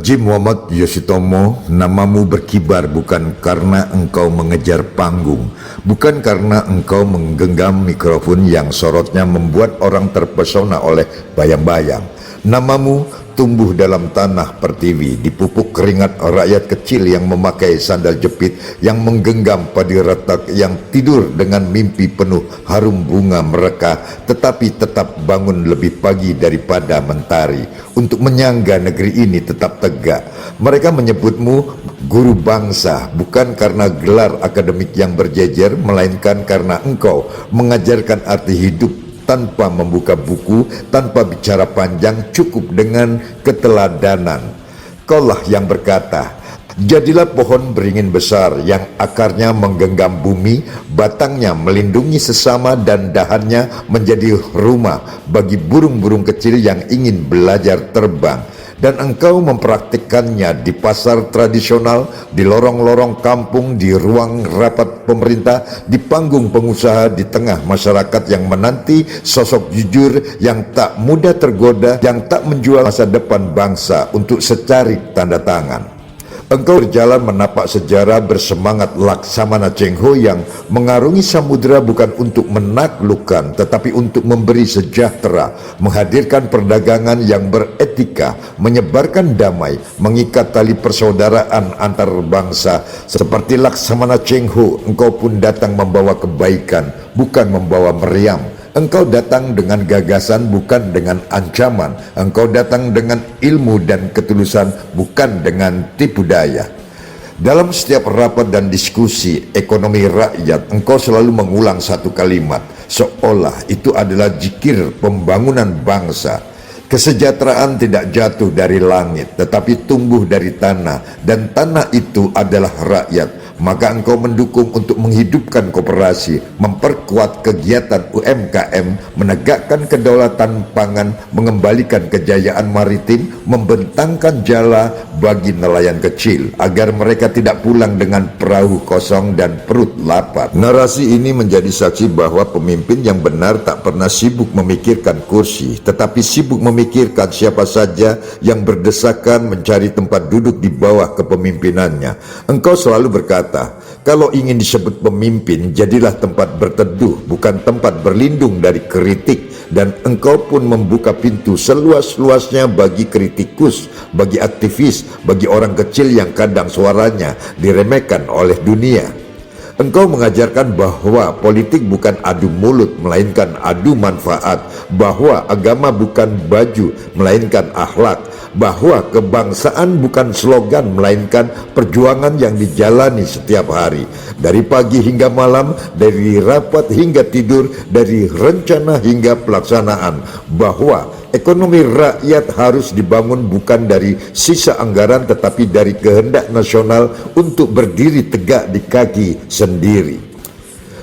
Haji Muhammad Yoshitomo, namamu berkibar bukan karena engkau mengejar panggung, bukan karena engkau menggenggam mikrofon yang sorotnya membuat orang terpesona oleh bayang-bayang. Namamu tumbuh dalam tanah pertiwi, dipupuk keringat rakyat kecil yang memakai sandal jepit, yang menggenggam padi retak, yang tidur dengan mimpi penuh harum bunga mereka, tetapi tetap bangun lebih pagi daripada mentari untuk menyangga negeri ini tetap tegak. Mereka menyebutmu guru bangsa bukan karena gelar akademik yang berjejer, melainkan karena engkau mengajarkan arti hidup tanpa membuka buku, tanpa bicara panjang, cukup dengan keteladanan. Kaulah yang berkata, jadilah pohon beringin besar yang akarnya menggenggam bumi, batangnya melindungi sesama dan dahannya menjadi rumah bagi burung-burung kecil yang ingin belajar terbang. Dan engkau mempraktikkannya di pasar tradisional, di lorong-lorong kampung, di ruang rapat pemerintah, di panggung pengusaha, di tengah masyarakat yang menanti sosok jujur yang tak mudah tergoda, yang tak menjual masa depan bangsa untuk secari tanda tangan. Engkau berjalan menapak sejarah bersemangat Laksamana Cheng Ho yang mengarungi samudera bukan untuk menaklukkan tetapi untuk memberi sejahtera, menghadirkan perdagangan yang beretika, menyebarkan damai, mengikat tali persaudaraan antar bangsa. Seperti Laksamana Cheng Ho, engkau pun datang membawa kebaikan, bukan membawa meriam. Engkau datang dengan gagasan bukan dengan ancaman. Engkau datang dengan ilmu dan ketulusan bukan dengan tipu daya. Dalam setiap rapat dan diskusi ekonomi rakyat, engkau selalu mengulang satu kalimat, seolah itu adalah zikir pembangunan bangsa. Kesejahteraan tidak jatuh dari langit, tetapi tumbuh dari tanah, dan tanah itu adalah rakyat. Maka engkau mendukung untuk menghidupkan koperasi, memperkuat kegiatan UMKM, menegakkan kedaulatan pangan, mengembalikan kejayaan maritim, membentangkan jala bagi nelayan kecil agar mereka tidak pulang dengan perahu kosong dan perut lapar. Narasi ini menjadi saksi bahwa pemimpin yang benar tak pernah sibuk memikirkan kursi, tetapi sibuk memikirkan siapa saja yang berdesakan mencari tempat duduk di bawah kepemimpinannya. Engkau selalu berkata, kalau ingin disebut pemimpin, jadilah tempat berteduh, bukan tempat berlindung dari kritik. Dan engkau pun membuka pintu seluas-luasnya bagi kritikus, bagi aktivis, bagi orang kecil yang kadang suaranya diremehkan oleh dunia. Engkau mengajarkan bahwa politik bukan adu mulut, melainkan adu manfaat, bahwa agama bukan baju, melainkan akhlak, bahwa kebangsaan bukan slogan, melainkan perjuangan yang dijalani setiap hari. Dari pagi hingga malam, dari rapat hingga tidur, dari rencana hingga pelaksanaan, bahwa ekonomi rakyat harus dibangun bukan dari sisa anggaran tetapi dari kehendak nasional untuk berdiri tegak di kaki sendiri.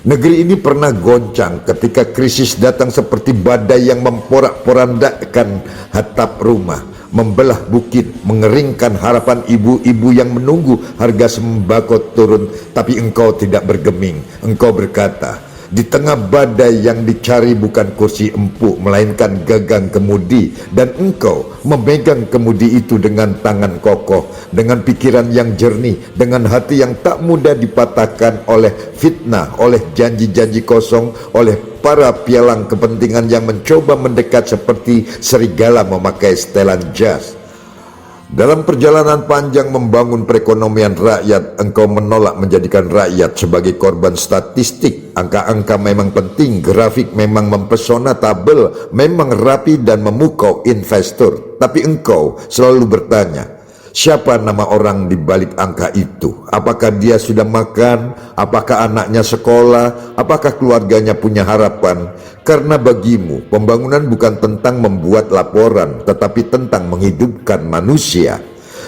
Negeri ini pernah goncang ketika krisis datang seperti badai yang memporak-porandakan atap rumah, membelah bukit, mengeringkan harapan ibu-ibu yang menunggu harga sembako turun. Tapi engkau tidak bergeming. Engkau berkata, di tengah badai yang dicari bukan kursi empuk, melainkan gagang kemudi. Dan engkau memegang kemudi itu dengan tangan kokoh, dengan pikiran yang jernih, dengan hati yang tak mudah dipatahkan oleh fitnah, oleh janji-janji kosong, oleh para pialang kepentingan yang mencoba mendekat seperti serigala memakai setelan jas. Dalam perjalanan panjang membangun perekonomian rakyat, engkau menolak menjadikan rakyat sebagai korban statistik. Angka-angka memang penting, grafik memang mempesona, tabel memang rapi dan memukau investor. Tapi engkau selalu bertanya, siapa nama orang di balik angka itu? Apakah dia sudah makan? Apakah anaknya sekolah? Apakah keluarganya punya harapan? Karena bagimu, pembangunan bukan tentang membuat laporan, tetapi tentang menghidupkan manusia.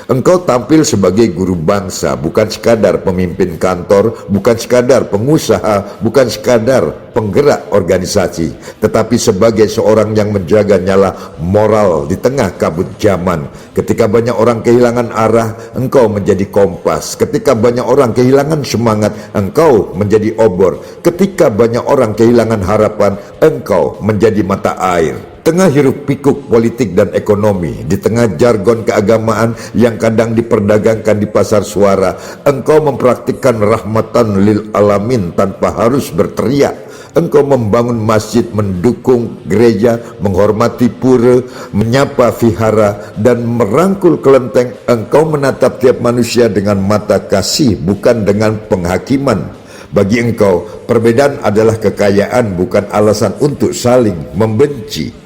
Engkau tampil sebagai guru bangsa, bukan sekadar pemimpin kantor, bukan sekadar pengusaha, bukan sekadar penggerak organisasi, tetapi sebagai seorang yang menjaga nyala moral di tengah kabut zaman. Ketika banyak orang kehilangan arah, engkau menjadi kompas. Ketika banyak orang kehilangan semangat, engkau menjadi obor. Ketika banyak orang kehilangan harapan, engkau menjadi mata air. Tengah hiruk pikuk politik dan ekonomi, di tengah jargon keagamaan yang kadang diperdagangkan di pasar suara, engkau mempraktikkan rahmatan lil alamin tanpa harus berteriak. Engkau membangun masjid, mendukung gereja, menghormati pura, menyapa vihara, dan merangkul kelenteng. Engkau menatap tiap manusia dengan mata kasih, bukan dengan penghakiman. Bagi engkau, perbedaan adalah kekayaan, bukan alasan untuk saling membenci.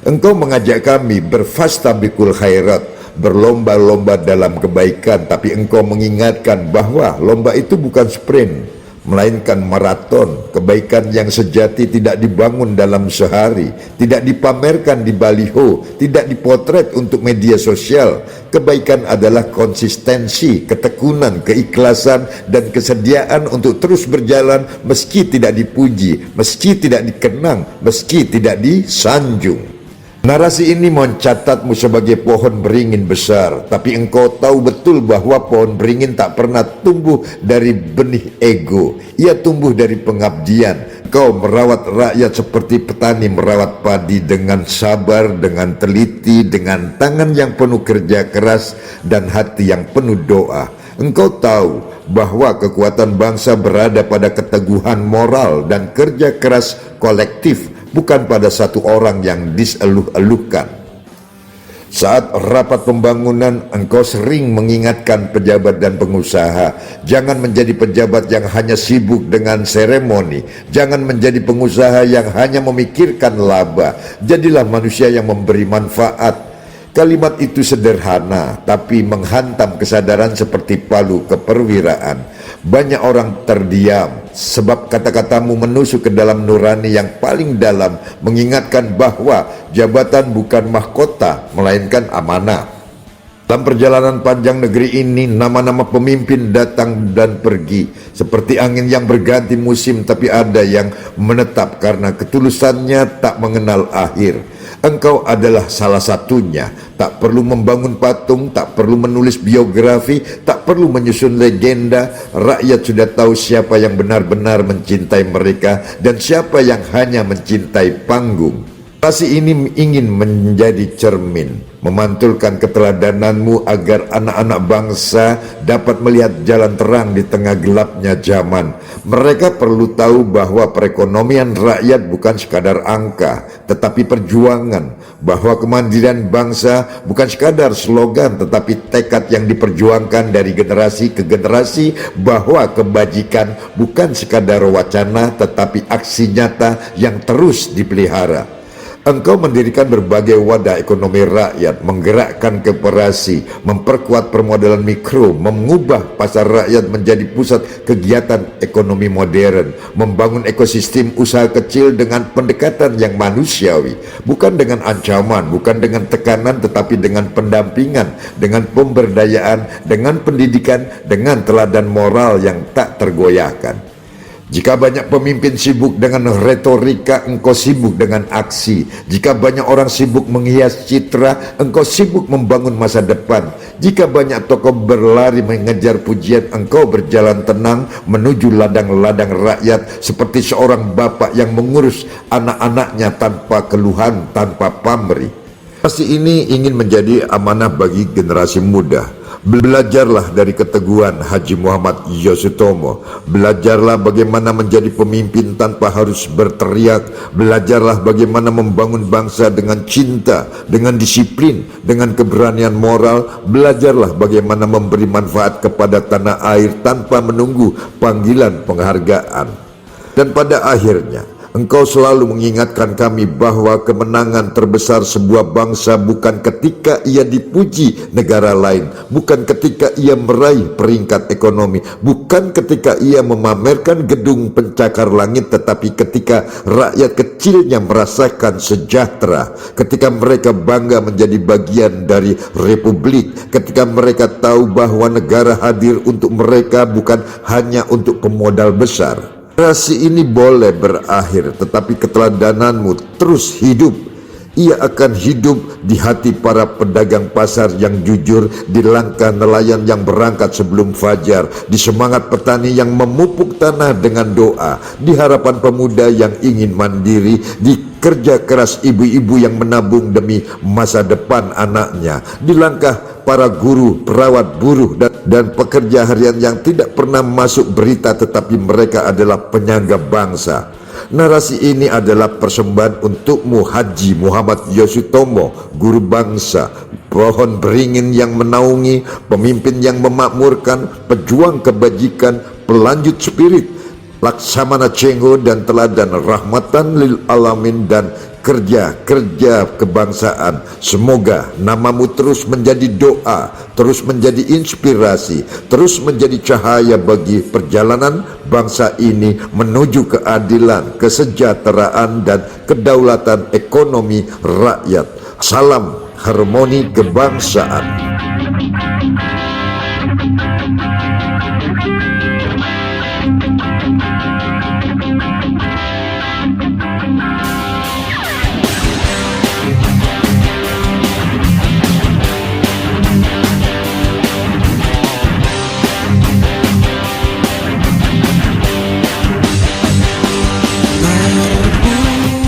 Engkau mengajak kami berfastabikul khairat, berlomba-lomba dalam kebaikan, tapi engkau mengingatkan bahwa lomba itu bukan sprint, melainkan maraton. Kebaikan yang sejati tidak dibangun dalam sehari, tidak dipamerkan di baliho, tidak dipotret untuk media sosial. Kebaikan adalah konsistensi, ketekunan, keikhlasan, dan kesediaan untuk terus berjalan meski tidak dipuji, meski tidak dikenang, meski tidak disanjung. Narasi ini mencatatmu sebagai pohon beringin besar, tapi engkau tahu betul bahwa pohon beringin tak pernah tumbuh dari benih ego. Ia tumbuh dari pengabdian. Engkau merawat rakyat seperti petani merawat padi, dengan sabar, dengan teliti, dengan tangan yang penuh kerja keras dan hati yang penuh doa. Engkau tahu bahwa kekuatan bangsa berada pada keteguhan moral dan kerja keras kolektif, bukan pada satu orang yang diseluh-eluhkan. Saat rapat pembangunan, engkau sering mengingatkan pejabat dan pengusaha, jangan menjadi pejabat yang hanya sibuk dengan seremoni, jangan menjadi pengusaha yang hanya memikirkan laba, jadilah manusia yang memberi manfaat. Kalimat itu sederhana, tapi menghantam kesadaran seperti palu keperwiraan. Banyak orang terdiam sebab kata-katamu menusuk ke dalam nurani yang paling dalam, mengingatkan bahwa jabatan bukan mahkota melainkan amanah. Dalam perjalanan panjang negeri ini, nama-nama pemimpin datang dan pergi seperti angin yang berganti musim, tapi ada yang menetap karena ketulusannya tak mengenal akhir. Engkau adalah salah satunya. Tak perlu membangun patung, tak perlu menulis biografi, tak perlu menyusun legenda. Rakyat sudah tahu siapa yang benar-benar mencintai mereka dan siapa yang hanya mencintai panggung. Narasi ini ingin menjadi cermin, memantulkan keteladananmu agar anak-anak bangsa dapat melihat jalan terang di tengah gelapnya zaman. Mereka perlu tahu bahwa perekonomian rakyat bukan sekadar angka, tetapi perjuangan. Bahwa kemandirian bangsa bukan sekadar slogan, tetapi tekad yang diperjuangkan dari generasi ke generasi. Bahwa kebajikan bukan sekadar wacana, tetapi aksi nyata yang terus dipelihara. Engkau mendirikan berbagai wadah ekonomi rakyat, menggerakkan koperasi, memperkuat permodalan mikro, mengubah pasar rakyat menjadi pusat kegiatan ekonomi modern, membangun ekosistem usaha kecil dengan pendekatan yang manusiawi, bukan dengan ancaman, bukan dengan tekanan, tetapi dengan pendampingan, dengan pemberdayaan, dengan pendidikan, dengan teladan moral yang tak tergoyahkan. Jika banyak pemimpin sibuk dengan retorika, engkau sibuk dengan aksi. Jika banyak orang sibuk menghias citra, engkau sibuk membangun masa depan. Jika banyak tokoh berlari mengejar pujian, engkau berjalan tenang menuju ladang-ladang rakyat seperti seorang bapak yang mengurus anak-anaknya tanpa keluhan, tanpa pamrih. Pasti ini ingin menjadi amanah bagi generasi muda. Belajarlah dari keteguhan Haji Muhammad Yosutomo. Belajarlah bagaimana menjadi pemimpin tanpa harus berteriak. Belajarlah bagaimana membangun bangsa dengan cinta, dengan disiplin, dengan keberanian moral. Belajarlah bagaimana memberi manfaat kepada tanah air tanpa menunggu panggilan penghargaan. Dan pada akhirnya, engkau selalu mengingatkan kami bahwa kemenangan terbesar sebuah bangsa bukan ketika ia dipuji negara lain, bukan ketika ia meraih peringkat ekonomi, bukan ketika ia memamerkan gedung pencakar langit, tetapi ketika rakyat kecilnya merasakan sejahtera, ketika mereka bangga menjadi bagian dari republik, ketika mereka tahu bahwa negara hadir untuk mereka bukan hanya untuk pemodal besar. Generasi ini boleh berakhir, tetapi keteladananmu terus hidup. Ia akan hidup di hati para pedagang pasar yang jujur, di langkah nelayan yang berangkat sebelum fajar, di semangat petani yang memupuk tanah dengan doa, di harapan pemuda yang ingin mandiri, di kerja keras ibu-ibu yang menabung demi masa depan anaknya, di langkah para guru, perawat, buruh, dan pekerja harian yang tidak pernah masuk berita tetapi mereka adalah penyangga bangsa. Narasi ini adalah persembahan untukmu Haji Muhammad Yosutomo, guru bangsa, pohon beringin yang menaungi, pemimpin yang memakmurkan, pejuang kebajikan, pelanjut spirit, Laksamana Cengho dan teladan rahmatan lil alamin dan kerja-kerja kebangsaan. Semoga namamu terus menjadi doa, terus menjadi inspirasi, terus menjadi cahaya bagi perjalanan bangsa ini menuju keadilan, kesejahteraan, dan kedaulatan ekonomi rakyat. Salam harmoni kebangsaan.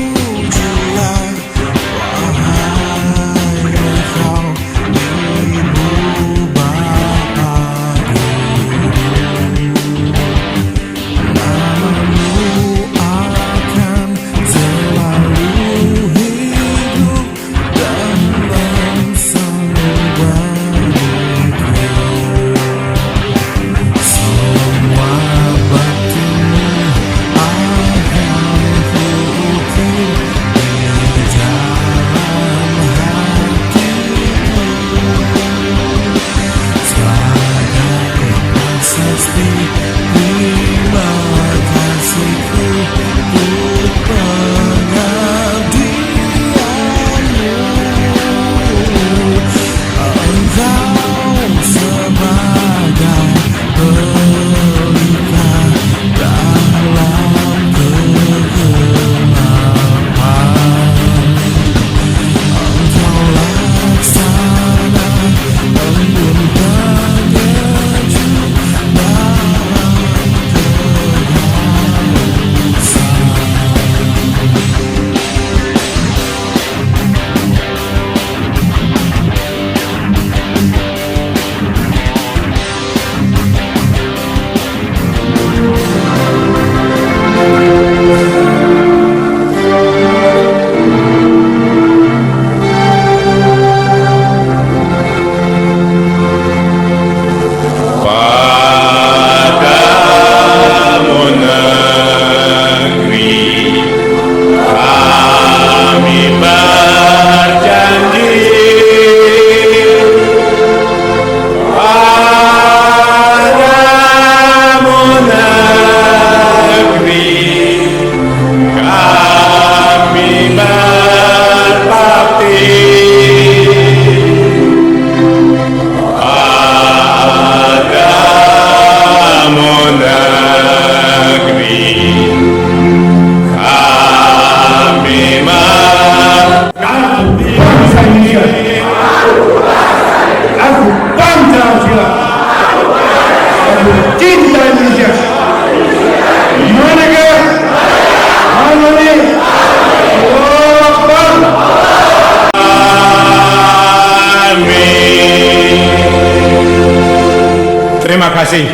Terpujilah wahai engkau di Terima kasih.